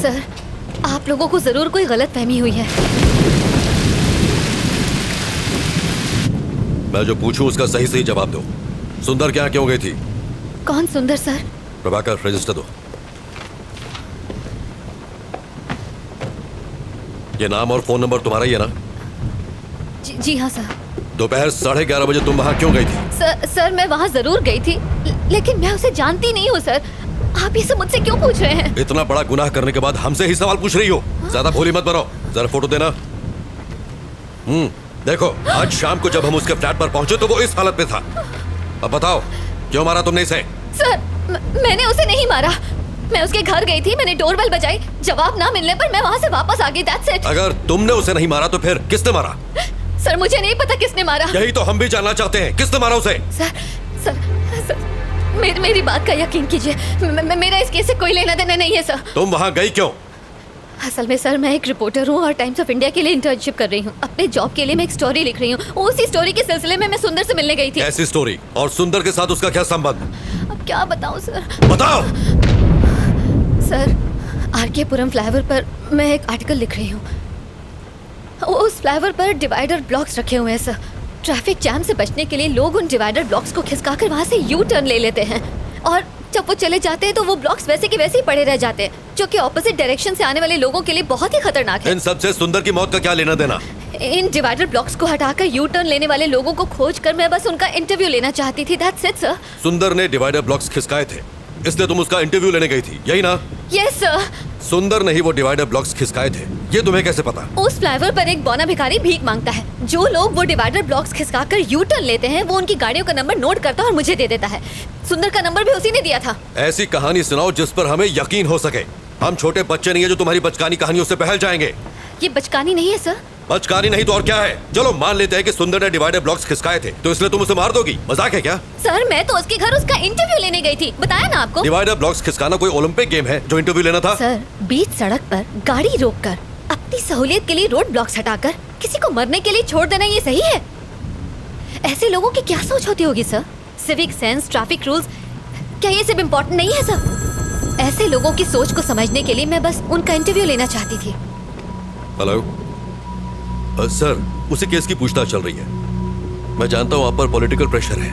Sir, आप लोगों को जरूर कोई गलतफहमी हुई है। मैं जो पूछूं उसका सही सही जवाब दो। सुंदर क्या क्यों गई थी? कौन सुंदर सर? प्रभाकर, रजिस्टर दो। ये नाम और फोन नंबर तुम्हारा ही है ना? जी हाँ सर। दोपहर 11:30 बजे तुम वहाँ क्यों गई थी? सर मैं वहाँ जरूर गई थी, लेकिन मैं उसे जानती नहीं हूँ सर। आप ये सब मुझसे क्यों पूछ रहे हैं? इतना बड़ा गुनाह करने के बाद हमसे ही सवाल पूछ रही हो? ज्यादा भोली मत बनो। जरा फोटो देना। देखो, आज शाम को जब हम उसके फ्लैट पर पहुंचे तो वो इस हालत में था। अब बताओ, क्यों मारा तुमने इसे? सर, मैंने उसे नहीं मारा। मैं उसके घर गई थी, मैंने डोरबेल बजाई, जवाब ना मिलने पर मैं वहाँ से वापस आ गई। That's it। अगर तुमने उसे नहीं मारा तो फिर किसने मारा? सर मुझे नहीं पता किसने मारा। यही तो हम भी जानना चाहते हैं, किसने मारा उसे? सर, मेरी बात का यकीन कीजिए, मेरा इस केस से कोई लेना देना नहीं है सर। तुम वहाँ गई क्यों? असल में सर, मैं एक रिपोर्टर हूँ और टाइम्स ऑफ इंडिया के लिए इंटर्नशिप कर रही हूँ। अपने जॉब के लिए मैं एक स्टोरी लिख रही हूँ। उसी स्टोरी के सिलसिले में मैं सुंदर से मिलने गई थी। ऐसी स्टोरी? और सुंदर के साथ उसका क्या संबंध? अब क्या बताऊँ सर? बताओ। सर, आरके पुरम फ्लाईओवर पर मैं एक आर्टिकल लिख रही हूँ। उस फ्लाईओवर पर डिवाइडर ब्लॉक्स रखे हुए हैं सर। ट्रैफिक जैम से बचने के लिए लोग उन डिवाइडर ब्लॉक्स को खिसकाकर वहाँ से यू टर्न ले लेते हैं, और जब वो चले जाते हैं तो वो ब्लॉक्स वैसे के वैसे ही पड़े रह जाते हैं, जो कि ऑपोजिट डायरेक्शन से आने वाले लोगों के लिए बहुत ही खतरनाक है। इन सबसे सुंदर की मौत का क्या लेना देना? इन डिवाइडर ब्लॉक्स को हटाकर यू टर्न लेने वाले लोगों को खोजकर मैं बस उनका इंटरव्यू लेना चाहती थी। That's it, sir. सुंदर ने डिवाइडर ब्लॉक्स खिसकाए थे, इसलिए तुम उसका इंटरव्यू लेने गई थी, यही ना? Yes sir. सुंदर ने ही वो डिवाइडर ब्लॉक्स खिसकाए थे, ये तुम्हें कैसे पता? उस फ्लाईओवर पर एक बौना भिखारी भीख मांगता है। जो लोग वो डिवाइडर ब्लॉक्स खिसकाकर यू टर्न लेते हैं, वो उनकी गाड़ियों का नंबर नोट करता है और मुझे दे देता है। सुंदर का नंबर भी उसी ने दिया था। ऐसी कहानी सुनाओ जिस पर हमें यकीन हो सके। हम छोटे बच्चे नहीं है जो तुम्हारी बचकानी कहानियों से बहल जाएंगे। ये बचकानी नहीं है सर। बचकानी नहीं तो और क्या है? चलो मान लेते हैं कि सुंदर ने डिवाइडर ब्लॉक्स खिसकाए थे, तो इसलिए तुम उसे मार दोगी? मजाक है क्या? सर, मैं तो उसके घर उसका इंटरव्यू लेने गई थी, बताया ना आपको। डिवाइडर ब्लॉक्स खिसकाना कोई ओलंपिक गेम है जो इंटरव्यू लेना था? सर, बीच सड़क पर गाड़ी रोककर अपनी सहूलियत के लिए रोड ब्लॉक्स हटाकर किसी को मरने के लिए छोड़ देना, ये सही है? ऐसे लोगों की क्या सोच होती होगी sir? Civic sense, traffic rules, क्या ये सब इम्पोर्टेंट नहीं है सर? ऐसे लोगों की सोच को समझने के लिए मैं बस उनका इंटरव्यू लेना चाहती थी। हेलो सर, उसी केस की पूछताछ चल रही है। मैं जानता हूँ आप पर पॉलिटिकल प्रेशर है,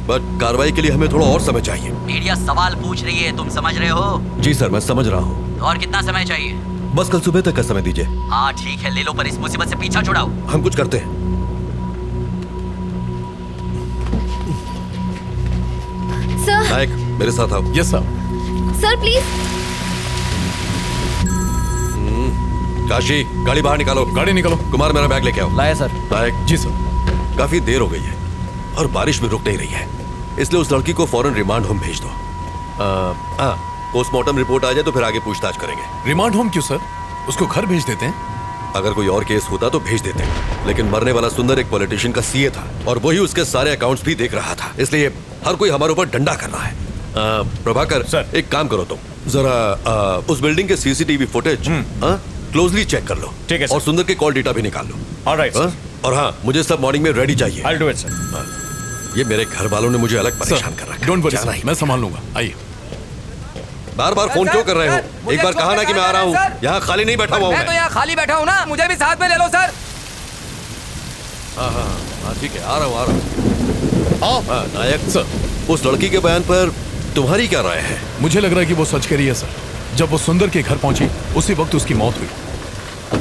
बट कार्रवाई के लिए हमें थोड़ा और समय चाहिए। मीडिया सवाल पूछ रही है, तुम समझ रहे हो? जी सर, मैं समझ रहा हूँ। और कितना समय चाहिए? बस कल सुबह तक का समय दीजिए। हाँ ठीक है, ले लो, पर इस मुसीबत से पीछा छुड़ाओ। हम कुछ करते हैं। सर। नायक, मेरे साथ आओ। Yes sir. Sir please. Kashi, गाड़ी बाहर निकालो। गाड़ी निकालो। कुमार, मेरा बैग लेके आओ। लाया सर। नायक। जी सर। काफी देर हो गई है और बारिश भी रुक नहीं रही है, इसलिए उस लड़की को फौरन रिमांड होम भेज दो। पोस्टमार्टम रिपोर्ट आ जाए तो फिर आगे पूछताछ करेंगे। रिमांड होम क्यों सर? उसको घर भेज देते हैं। अगर कोई और केस होता तो भेज देते, लेकिन मरने वाला सुंदर एक पॉलिटिशियन का सीए था और वही उसके सारे अकाउंट्स भी देख रहा था, इसलिए हर कोई हमारे ऊपर डंडा कर रहा है। प्रभाकर सर। एक काम करो, तुम जरा उस बिल्डिंग के सीसीटीवी फुटेज क्लोजली चेक कर लो। ठीक है सर। और सुंदर के कॉल डेटा भी निकाल लो। Alright sir. और हाँ, मुझे सब मॉर्निंग में रेडी चाहिए। I'll do it, sir. ये मेरे घर वालों ने मुझे अलग परेशान कर रखा है। डोंट वरी जाना सर, ही मैं संभाल लूंगा। आइए। बार बार फोन क्यों कर रहे हो? एक बार कहा ना कि मैं आ रहा हूँ। यहाँ खाली नहीं बैठा हुआ हूँ मैं तो यहाँ खाली बैठा हूँ ना, मुझे भी साथ में ले लो सर। हाँ ठीक है, आ रहा हूँ। हाँ नायक सर, उस लड़की के बयान पर तुम्हारी क्या राय है? मुझे लग रहा है कि वो सच कह रही है सर। जब वो सुंदर के घर पहुंची उसी वक्त उसकी मौत हुई।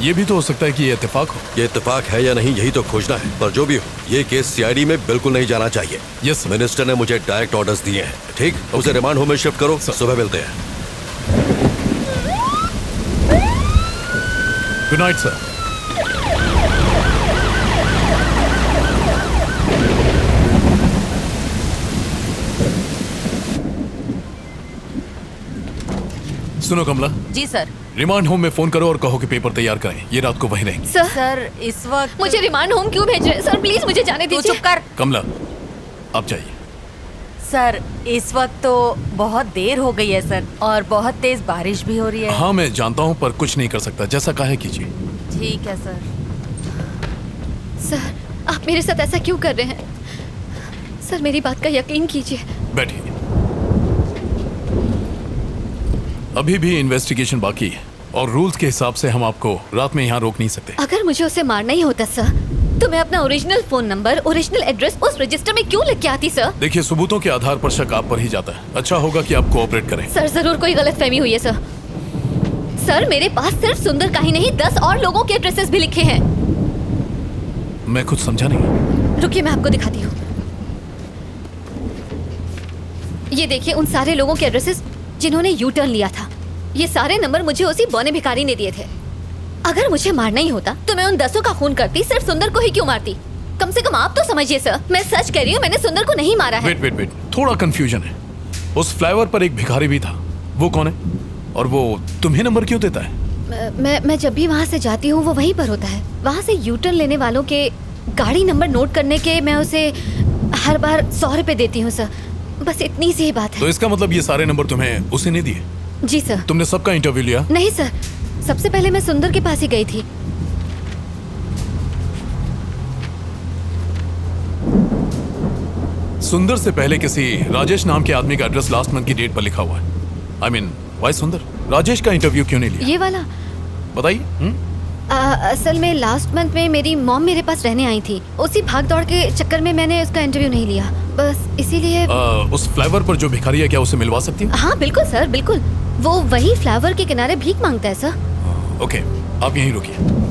ये भी तो हो सकता है कि ये इत्तेफाक हो। ये इत्तेफाक है या नहीं, यही तो खोजना है। पर जो भी हो, ये केस सीआईडी में बिल्कुल नहीं जाना चाहिए। Yes sir. मिनिस्टर ने मुझे डायरेक्ट ऑर्डर्स दिए हैं। ठीक, उसे रिमांड होम में शिफ्ट करो। सुबह मिलते हैं। Good night sir. सुनो कमला। जी सर। रिमांड होम में फोन करो और कहो कि पेपर तैयार करें, ये रात को वहीं रहेंगे। सर इस वक्त मुझे रिमांड होम क्यों भेज रहे हैं? सर प्लीज मुझे जाने तू दीजिए। चुप कर। कमला, आप जाइए। सर इस वक्त तो बहुत देर हो गई है सर, और बहुत तेज बारिश भी हो रही है। हाँ मैं जानता हूँ, पर कुछ नहीं कर सकता, जैसा कहे कीजिए। ठीक है सर। सर, आप मेरे साथ ऐसा क्यों कर रहे हैं? सर मेरी बात का यकीन कीजिए। बैठिए। अभी भी इन्वेस्टिगेशन बाकी है, और रूल्स के हिसाब से हम आपको रात में यहाँ रोक नहीं सकते। अगर मुझे उसे मारना ही होता सर, तो मैं अपना original phone number, original address उस रजिस्टर में क्यों लिख के आती सर? देखिए, सबूतों के आधार पर शक आप पर ही जाता है। अच्छा होगा कि आप कोऑपरेट करें। सर जरूर कोई गलतफहमी हुई है सर। सर मेरे पास सिर्फ सुंदर का ही नहीं 10 और लोगों के एड्रेसेस भी लिखे हैं। मैं कुछ समझा नहीं। रुकिए मैं आपको दिखाती हूँ। ये देखिए उन सारे लोगों के एड्रेसेस जिन्होंने यू टर्न लिया था। ये सारे नंबर मुझे उसी बौने भिखारी ने दिए थे। अगर मुझे मारना ही होता तो मैं उन 10 का खून करती, सिर्फ सुंदर को ही क्यों मारती? कम से कम आप तो समझिए सर, मैं सच कह रही हूँ, मैंने सुंदर को नहीं मारा है। वेट, थोड़ा कंफ्यूजन है। उस फ्लाईओवर पर एक भिखारी भी था, वो कौन है? और वो तुम्हें नंबर क्यों देता है? मैं जब भी वहाँ से जाती हूँ वो वहीं पर होता है। वहाँ से यू टर्न लेने वालों के गाड़ी नंबर नोट करने के मैं उसे हर बार 100 रुपए देती हूँ सर। बस इतनी सी ही बात है। तो इसका मतलब ये सारे नंबर तुम्हें उसे नहीं दिए? जी सर। तुमने सबका इंटरव्यू लिया? नहीं सर, सबसे पहले मैं सुंदर के पास ही गई थी। सुंदर से पहले किसी राजेश नाम के आदमी का एड्रेस लास्ट मंथ की डेट पर लिखा हुआ है। आई मीन वाई सुंदर राजेश का इंटरव्यू क्यों नहीं लिया? ये वाला बताइए। असल में लास्ट मंथ में मेरी मॉम मेरे पास रहने आई थी। उसी भाग दौड़ के चक्कर में मैंने उसका इंटरव्यू नहीं लिया, बस इसीलिए। उस फ्लाईओवर पर जो भिखारी है, क्या उसे मिलवा सकती हूँ? हाँ बिल्कुल सर, बिल्कुल। वो वही फ्लाईओवर के किनारे भीख मांगता है सर। ओके, आप यहीं रुकिए।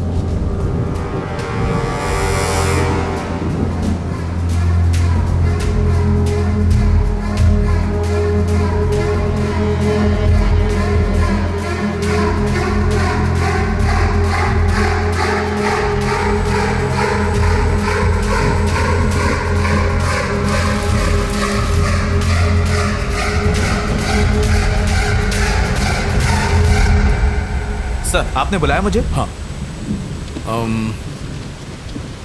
सर, आपने बुलाया मुझे? हाँ।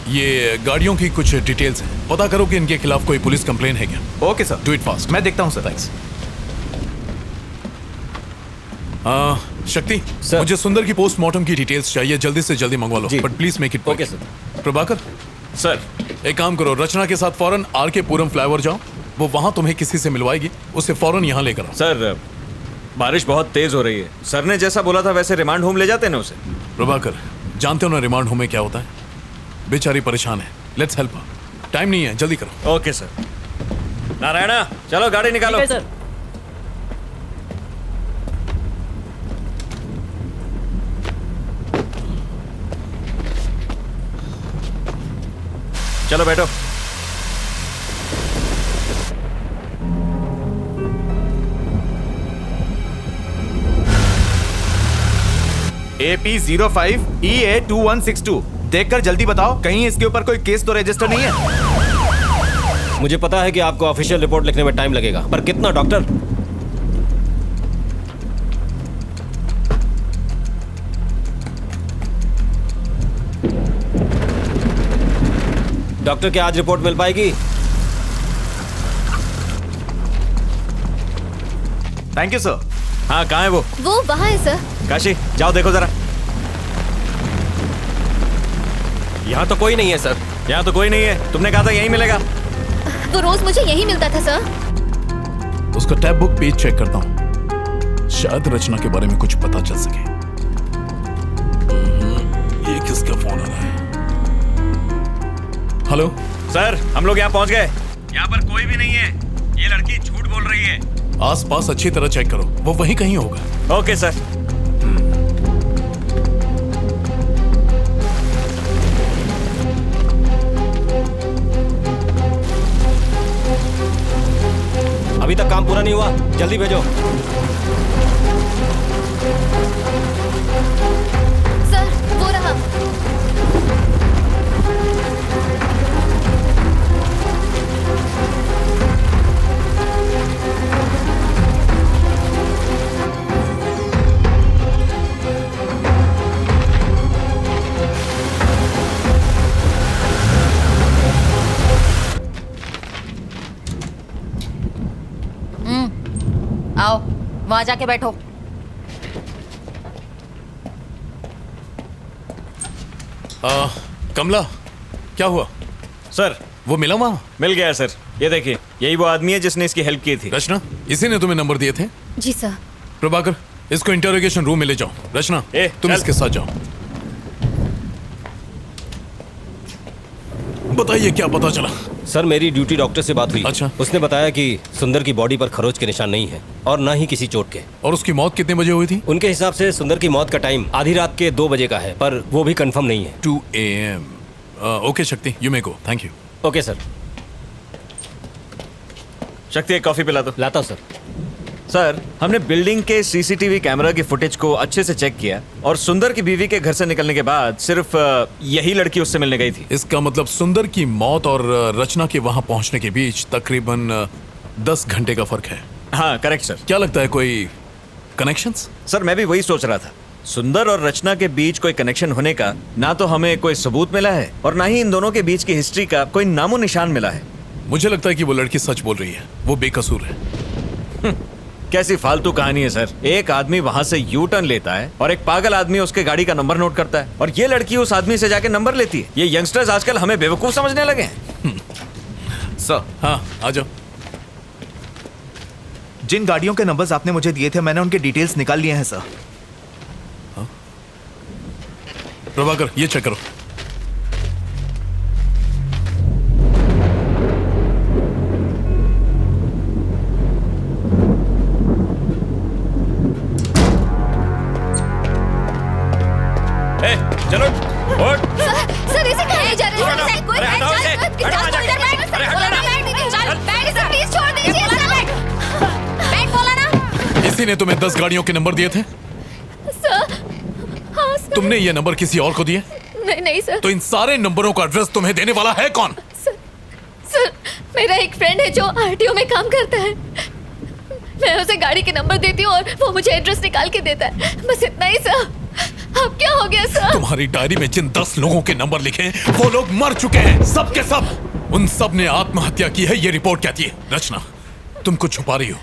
ये गाड़ियों की कुछ डिटेल्स हैं, पता करो कि इनके खिलाफ कोई पुलिस कंप्लेन है क्या? Okay sir, do it fast. मैं देखता हूँ सर। थैंक्स। शक्ति सर। मुझे सुंदर की पोस्टमार्टम की डिटेल्स चाहिए, जल्दी से जल्दी मंगवा लो, but please make it. Okay sir. Prabhakar sir, एक काम करो, रचना के साथ फौरन आर.के. पुरम फ्लाईओवर जाओ, वो वहां तुम्हें किसी से मिलवाएगी, उसे फौरन यहाँ लेकर आओ। सर बारिश बहुत तेज हो रही है। सर ने जैसा बोला था वैसे रिमांड होम ले जाते ना उसे। प्रभाकर, जानते हो ना रिमांड होम में क्या होता है? बेचारी परेशान है, लेट्स हेल्प हर। टाइम नहीं है, जल्दी करो। Okay sir. नारायणा, चलो गाड़ी निकालो। सर। चलो बैठो। AP05 EA2162 देखकर जल्दी बताओ, कहीं इसके ऊपर कोई केस तो रजिस्टर नहीं है? मुझे पता है कि आपको ऑफिशियल रिपोर्ट लिखने में टाइम लगेगा, पर कितना डॉक्टर? डॉक्टर, क्या आज रिपोर्ट मिल पाएगी? Thank you sir. हाँ, कहाँ है वो? वो वहाँ है सर। काशी, जाओ देखो जरा। यहाँ तो कोई नहीं है सर। यहाँ तो कोई नहीं है, तुमने कहा था यहीं मिलेगा। वो रोज मुझे यही मिलता था सर। उसका टैब बुक पेज चेक करता हूँ, शायद रचना के बारे में कुछ पता चल सके। ये किसका फोन आ रहा है? हेलो सर, हम लोग यहाँ पहुँच गए। यहाँ पर कोई भी नहीं है। ये लड़की झूठ बोल रही है। आसपास अच्छी तरह चेक करो, वो वहीं कहीं होगा। Okay sir. अभी तक काम पूरा नहीं हुआ, जल्दी भेजो। सर वो रहा। आओ, वहां जाके बैठो। कमला, क्या हुआ? सर, वो मिला वहां? मिल गया सर। ये देखिए, यही वो आदमी है जिसने इसकी हेल्प की थी। रचना, इसी ने तुम्हें नंबर दिए थे? जी सर। प्रभाकर, इसको इंटरोगेशन रूम में ले जाओ। रचना तुम चल। इसके साथ जाओ। बताइए क्या पता चला? सर मेरी ड्यूटी डॉक्टर से बात हुई। अच्छा। उसने बताया कि सुंदर की बॉडी पर खरोच के निशान नहीं है और ना ही किसी चोट के। और उसकी मौत कितने बजे हुई थी? उनके हिसाब से सुंदर की मौत का टाइम आधी रात के 2 बजे का है, पर वो भी कंफर्म नहीं है। 2 AM। ओके शक्ति, you may go. Thank you. Okay sir. शक्ति एक कॉफी पिला दो। लाता हूँ सर। सर हमने बिल्डिंग के सीसीटीवी कैमरा की फुटेज को अच्छे से चेक किया और सुंदर की बीवी के घर से निकलने के बाद सिर्फ यही लड़की उससे मिलने गई थी। इसका मतलब सुंदर की मौत और रचना के वहां पहुंचने के बीच तकरीबन 10 घंटे का फर्क है। हाँ करेक्ट सर। क्या लगता है कोई कनेक्शंस? सर मैं भी वही सोच रहा था। सुंदर और रचना के बीच कोई कनेक्शन होने का ना तो हमें कोई सबूत मिला है और ना ही इन दोनों के बीच की हिस्ट्री का कोई नामो निशान मिला है। मुझे लगता है कि वो लड़की सच बोल रही है, वो बेकसूर है। कैसी फालतू कहानी है सर। एक आदमी वहां से यू टर्न लेता है और एक पागल आदमी उसके गाड़ी का नंबर नोट करता है और ये लड़की उस आदमी से जाके नंबर लेती है। ये यंगस्टर्स आजकल हमें बेवकूफ समझने लगे हैं। सर हाँ आ जाओ। जिन गाड़ियों के नंबर्स आपने मुझे दिए थे मैंने उनके डिटेल्स निकाल लिए हैं सर। प्रभाकर ये चेक करो। चलो उठ। सर इसे कहाँ ले जा रहे हैं? सर, कोई अरे हटाओ इसे। हटाओ इधर इसे। बैठ। अरे हटाओ ना। बैठ इसे प्लीज छोड़ दीजिए इसका बैठ बोला ना। इसी ने तुम्हें 10 गाड़ियों के नंबर दिए थे? सर हाँ सर। तुमने ये नंबर किसी और को दिए? नहीं सर। तो इन सारे नंबरों का एड्रेस तुम्हें देने वाला है कौन? सर मेरा एक फ्रेंड है जो आरटीओ में काम करता है। मैं उसे गाड़ी के नंबर देती हूँ और वो मुझे एड्रेस निकाल के देता है, बस इतना ही सर। अब क्या हो गया सर? तुम्हारी डायरी में जिन 10 लोगों के नंबर लिखे हैं वो लोग मर चुके हैं, सब के सब। उन सब ने आत्महत्या की है, ये रिपोर्ट कहती है। रचना तुम कुछ छुपा रही हो।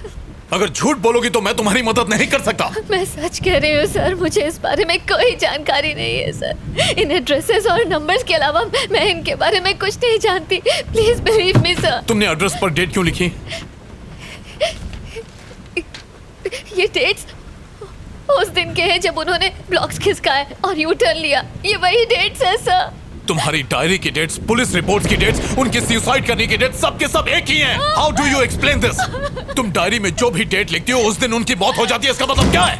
अगर झूठ बोलोगी तो मैं तुम्हारी मदद नहीं कर सकता। मैं सच कह रही हूँ सर, मुझे इस बारे में कोई जानकारी नहीं है सर। इन एड्रेसेस और नंबर्स के अलावा मैं इनके बारे में कुछ नहीं जानती। Please believe me sir. तुमने एड्रेस पर डेट क्यों लिखी? ये डेट्स उस दिन के हैं जब उन्होंने ब्लॉक्स खिसकाए और यू टर्न लिया। ये वही डेट्स है सर। तुम्हारी डायरी की डेट्स, पुलिस रिपोर्ट्स की डेट्स, उनकी सुसाइड करने की डेट्स, सब के सब एक ही हैं। How do you explain this? तुम डायरी में जो भी डेट लिखती हो उस दिन उनकी मौत हो जाती है, इसका मतलब क्या है?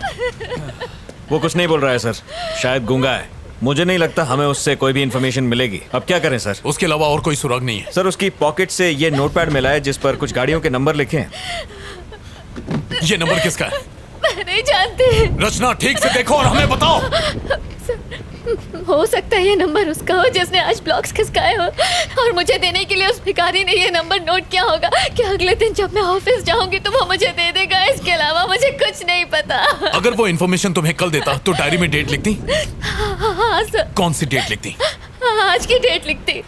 वो कुछ नहीं बोल रहा है सर, शायद गूंगा है। मुझे नहीं लगता हमें उससे कोई भी इंफॉर्मेशन मिलेगी। अब क्या करें सर? उसके अलावा और कोई सुराग नहीं है? सर उसकी पॉकेट से ये नोटपैड मिला है जिस पर कुछ गाड़ियों के नंबर लिखे हैं। ये नंबर किसका है? मैं नहीं जानती। रचना ठीक से देखो और हमें बताओ। हो सकता है ये नंबर उसका हो जिसने आज ब्लॉक्स खिसकाए हो और मुझे देने के लिए उस भिखारी ने ये नंबर नोट किया होगा कि अगले दिन जब मैं ऑफिस जाऊंगी तो वो मुझे दे देगा। इसके अलावा मुझे कुछ नहीं पता। अगर वो इन्फॉर्मेशन तुम्हें कल देता तो डायरी में डेट लिखती? हाँ सर। कौन सी डेट लिखती? आज की डेट लिखती।